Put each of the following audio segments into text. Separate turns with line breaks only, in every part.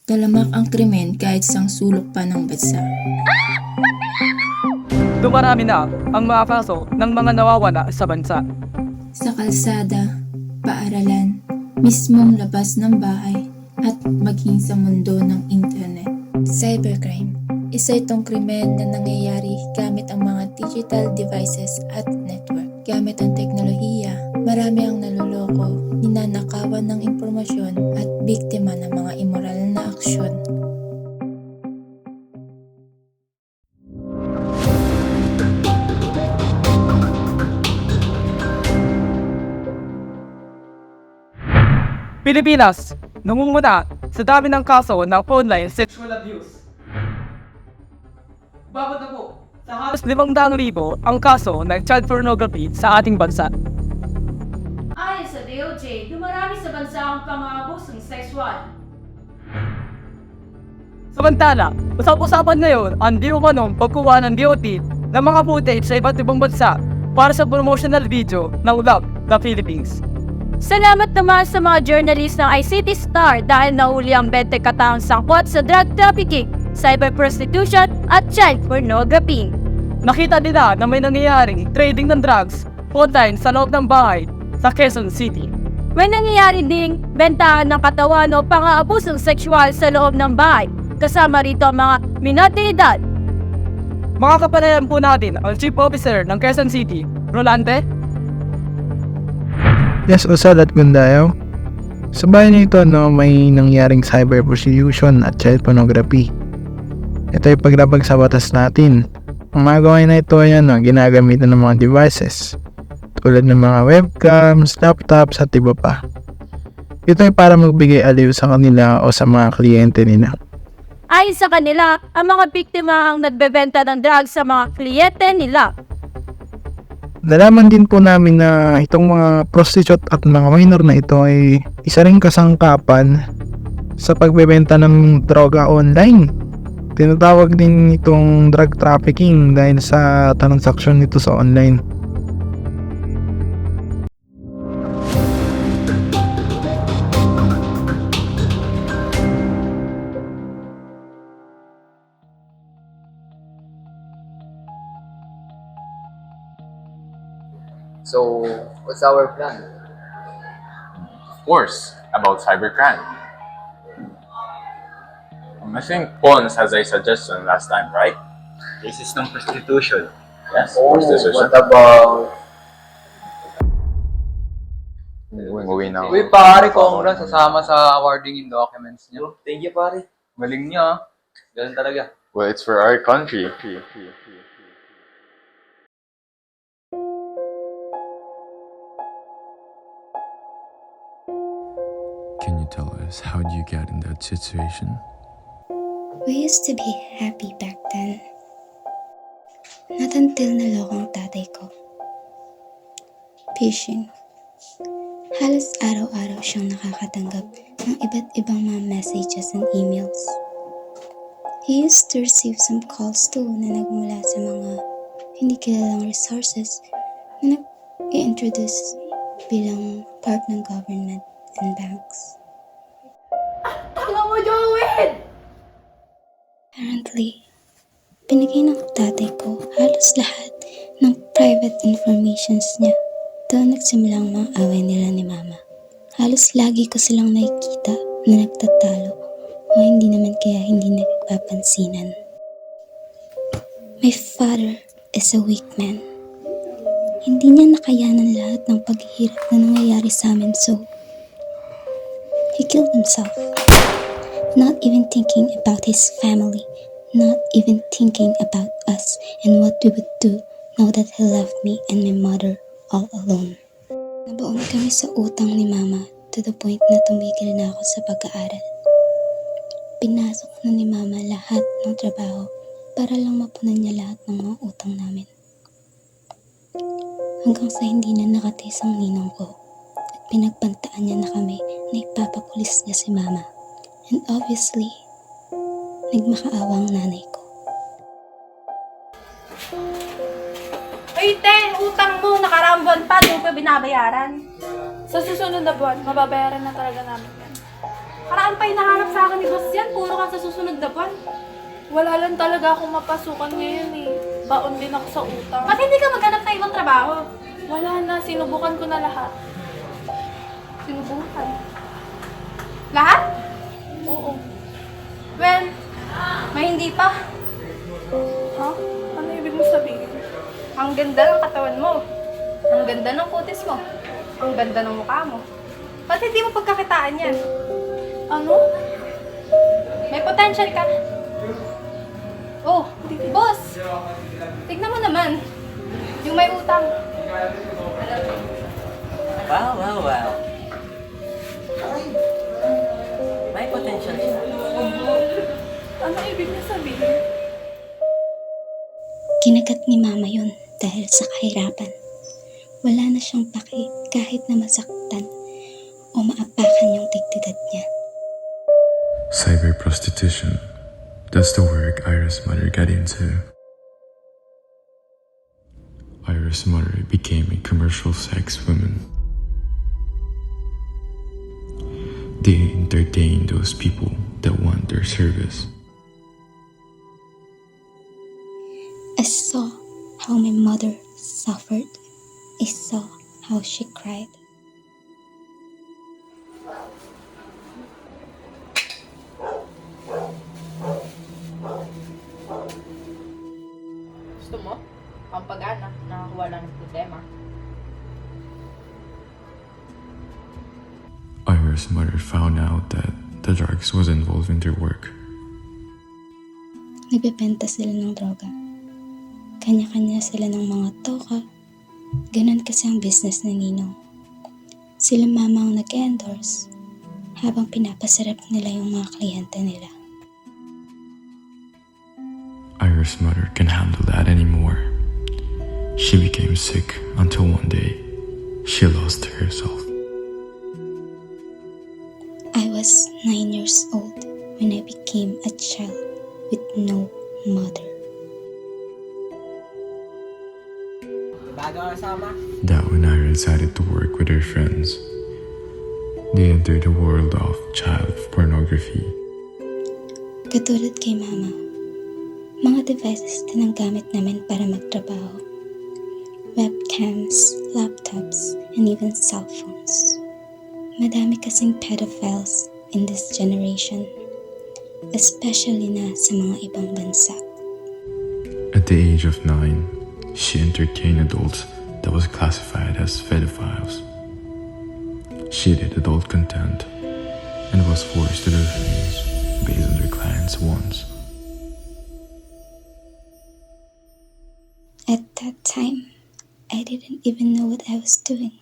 Talamak ang krimen kahit sang sulok pa ng bansa.
Dumarami na ang mga kaso ng mga nawawala sa bansa.
Sa kalsada, paaralan, mismong labas ng bahay at maging sa mundo ng internet. Cybercrime. Isa itong krimen na nangyayari gamit ang mga digital devices at network. Gamit ang teknolohiya, marami ang naluloko, ninanakawan ng impormasyon at biktima ng mga immoral na aksyon.
Pilipinas, nangunguna sa dami ng kaso ng online sexual abuse. Babad na po sa halos 500,000 ang kaso ng child pornography sa ating bansa.
Ayon sa DOJ, dumarami sa bansa ang pang-aabusong sexual.
Samantala, usap-usapan ngayon ang di umanong pagkuha ng DOT ng mga footage sa iba't ibang bansa para sa promotional video ng Love the Philippines.
Salamat naman sa mga journalist ng ICT Star dahil nahuli ang 20 kataong sangkot sa drug trafficking, cyber prostitution at child pornography.
Nakita nila na may nangyayaring trading ng drugs online sa loob ng bahay sa Quezon City.
May nangyayari ding bentahan ng katawan o pang-aabusong sexual sa loob ng bahay, kasama rito ang mga minor de edad.
Makakapanayan po natin ang Chief Officer ng Quezon City, Rolante.
Yes, Usad at Gundayaw. Sa bahay nito, may nangyaring cyber prostitution at child pornography. Ito ay paglabag sa batas natin. Ang mga gawain na ito ay ginagamitan ng mga devices tulad ng mga webcams, laptops at iba pa. Ito ay para magbigay aliw sa kanila o sa mga kliyente nila.
Ayon sa kanila, ang mga biktima ang nagbebenta ng drugs sa mga kliyente nila.
Nalaman din po namin na itong mga prostitute at mga minor na ito ay isa ring kasangkapan sa pagbebenta ng droga online. Tinatawag din itong drug trafficking dahil sa transaksyon nito sa online.
So, what's our plan?
Of course, about cybercrime. I think Pons has a suggestion last time, right?
Cases ng prostitution.
Yes,
Oh,
prostitution.
what about...
Uwi na ako.
Uy, pare, congrats. Sasama sa awarding yung documents niya.
Thank you, pare.
Galing niya. Galing talaga.
Well, it's for our country.
Can you tell us how you get in that situation?
We used to be happy back then. Not until nalokong tatay ko. Phishing. Halos araw-araw siyang nakakatanggap ng iba't ibang mga messages and emails. He used to receive some calls too na nagmula sa mga hindi kilalang resources na nag-i-introduce bilang part ng government and banks.
Tanga mo, Joel!
Apparently, binigay ng tatay ko halos lahat ng private informations niya. Doon nagsimulang mga away nila ni mama. Halos lagi ko silang nakikita na nagtatalo o hindi naman kaya hindi nagpapansinan. My father is a weak man. Hindi niya nakayanan lahat ng paghihirap na nangyayari sa amin, so he killed himself. Not even thinking about his family, not even thinking about us and what we would do now that he left me and my mother all alone. Nabaon kami sa utang ni mama to the point na tumigil na ako sa pag-aaral. Pinasok na ni mama lahat ng trabaho para lang mapunan niya lahat ng mga utang namin. Hanggang sa hindi na nakatis ang ninong ko at pinagbantaan niya na kami na ipapapulis niya si mama. And obviously, nagmakaawa ang nanay ko.
Uy, Ten, utang mo, nakaraang buwan pa, di mo pa binabayaran. Sa susunod na buwan, mababayaran na talaga namin yan. Karaan pa hinahanap sa akin ni Boss yan. Puro ka sa susunod na buwan.
Wala lang talaga akong mapasukan ngayon eh. Baon din ako sa utang.
Ba't hindi ka maghanap ng ibang trabaho?
Wala na, sinubukan ko na lahat.
Sinubukan. Lahat?
Oo.
Well, may hindi pa.
Ha? Ano ibig mo sabihin?
Ang ganda ng katawan mo. Ang ganda ng kutis mo. Ang ganda ng mukha mo. Ba't hindi mo pagkakitaan yan?
Ano?
May potential ka. Oh, boss! Tignan mo naman. Yung may utang.
Wow. May potential siya.
Ano ibig niya sabihin?
Kinagat ni Mama yun dahil sa kahirapan. Wala na siyang paki kahit na masaktan o maapakan yung dignidad niya.
Cyber prostitution. That's the work Ira's mother got into. Ira's mother became a commercial sex woman. They entertain those people that want their service.
I saw how my mother suffered. I saw how she cried.
Gusto mo? Pampagana, nakakuha lang ng problema.
Ira's mother found out that the drugs was involved in their work.
Nagbebenta sila ng droga. Kanya-kanya sila ng mga toka. Ganon kasi ang business ni Ninong. Sila Mama ang nag-endorse habang pinapasarap nila yung mga kliyente nila.
Ira's mother can't handle that anymore. She became sick until one day she lost herself.
I was 9 years old when I became a child with no mother.
That when Ira decided to work with her friends, they entered the world of child pornography.
Katulad kay Mama, mga devices din ang gamit namin para magtrabaho. Webcams, laptops, and even cell phones. Madami kasing pedophiles in this generation, especially na sa mga ibang bansa.
At the age of 9, she entertained adults that was classified as pedophiles. She did adult content and was forced to do things based on their clients' wants.
At that time, I didn't even know what I was doing.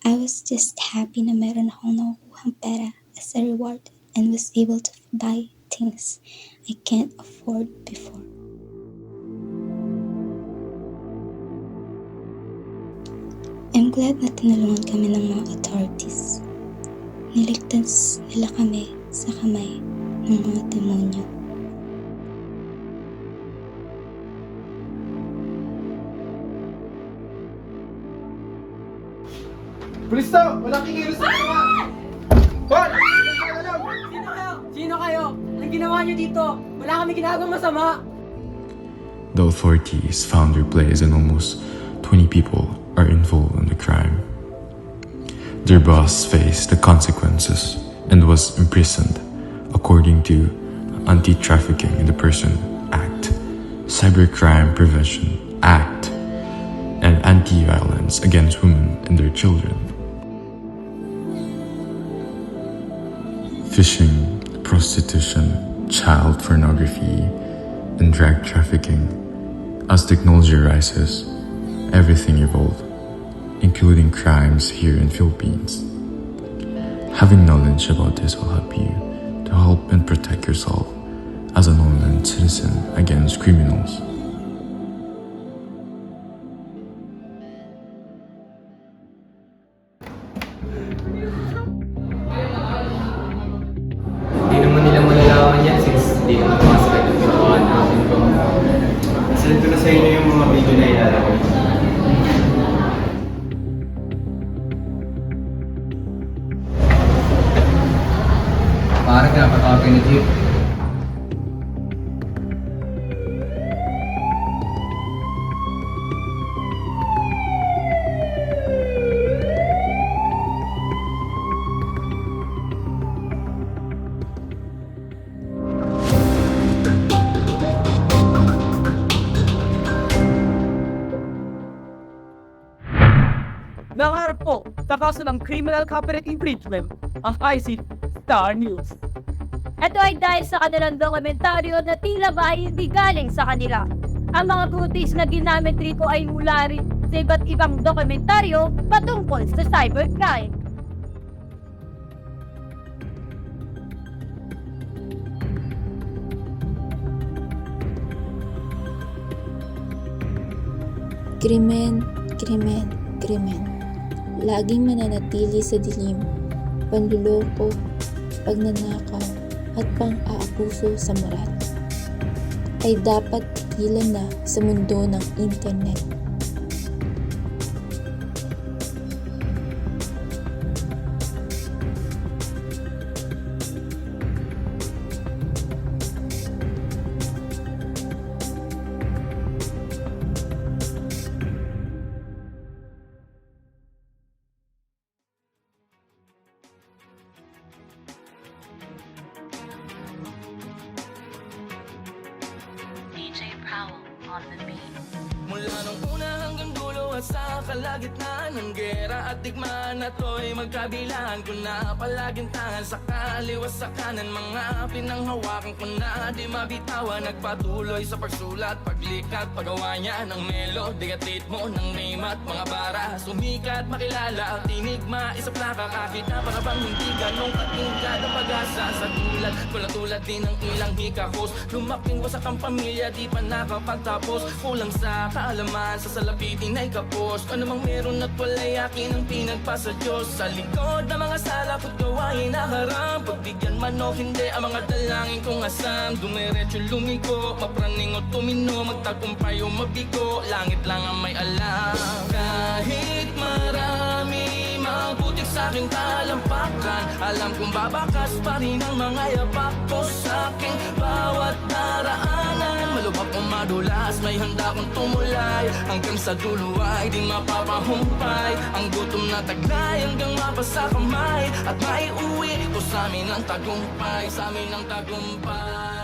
I was just happy na meron akong nakukuhang pera as a reward and was able to buy things I can't afford before. I'm glad na tinulungan kami ng mga authorities. Niligtas nila kami sa kamay ng mga demonyo.
Pulis to! Walang kikilos sa mga! Bon!
Sino kayo? Anong ginawa niyo dito? Wala kami ginagawang masama.
The authorities found their place and almost 20 people are involved in the crime. Their boss faced the consequences and was imprisoned according to Anti-Trafficking in the Person Act, Cybercrime Prevention Act, and Anti-Violence Against Women and Their Children. Fishing, prostitution, child pornography, and drug trafficking. As technology rises, everything evolved, including crimes here in Philippines. Having knowledge about this will help you to help and protect yourself as an online citizen against criminals.
Hindi naman nila malalaman yan since hindi naman masagot yung ginawa namin ko. Send ko na sa inyo yung mga video na ilalagay. pinapatawag ni Jeep.
Nangarap po sa kaso ng criminal copyright infringement ang IC Star News.
Ito ay dahil sa kanilang dokumentaryo na tila ba ay hindi galing sa kanila. Ang mga footage na ginamit rito ay mula rin sa iba't ibang dokumentaryo patungkol sa cybercrime.
Krimen, krimen, krimen. Laging mananatili sa dilim, panluloko, pagnanakaw, at pang-aabuso sa moral ay dapat tigilan na sa mundo ng internet.
Mula nung una hanggang dulo at sa kalagitnaan ng gera at digmaan na to'y magkabilaan ko na palaging tangan sa kaliwa sa kanan. Mga pinanghawakan ko na di mabitawan. Nagpatuloy sa pagsulat, paglikat, paggawa niya ng melody at ritmo ng name at mga bara. Sumikat, makilala at enigma, isa plaka kahit na para bang hindi ganong katingkad ang pag-asa. Sa tulad, tulad din ng ilang hikahos. Lumaking wasak ang pamilya, di pa nakapagtapos. Kulang sa kaalaman, sa salapitin ay kapos. Ano mang meron at wala'y akin ang pinagpasa Diyos. Sa likod ng mga sala ko't gawain na haram. Pagbigyan man o hindi ang mga dalangin kong asam. Dumiretso lumiko, mapraning o tumino, magtagumpay o mabigo, langit lang ang may alam. Kahit marami mabutik sa aking talampakan, alam kong babakas pa rin ang mga yapak ko sa aking bawat daraanan. Malubak o madulas, may handa kong tumulay, hanggang sa dulo ay di mapapahumpay. Ang gutom na taglay hanggang mapasa kamay, at maiuwi ko sa amin ang tagumpay, sa amin ang tagumpay.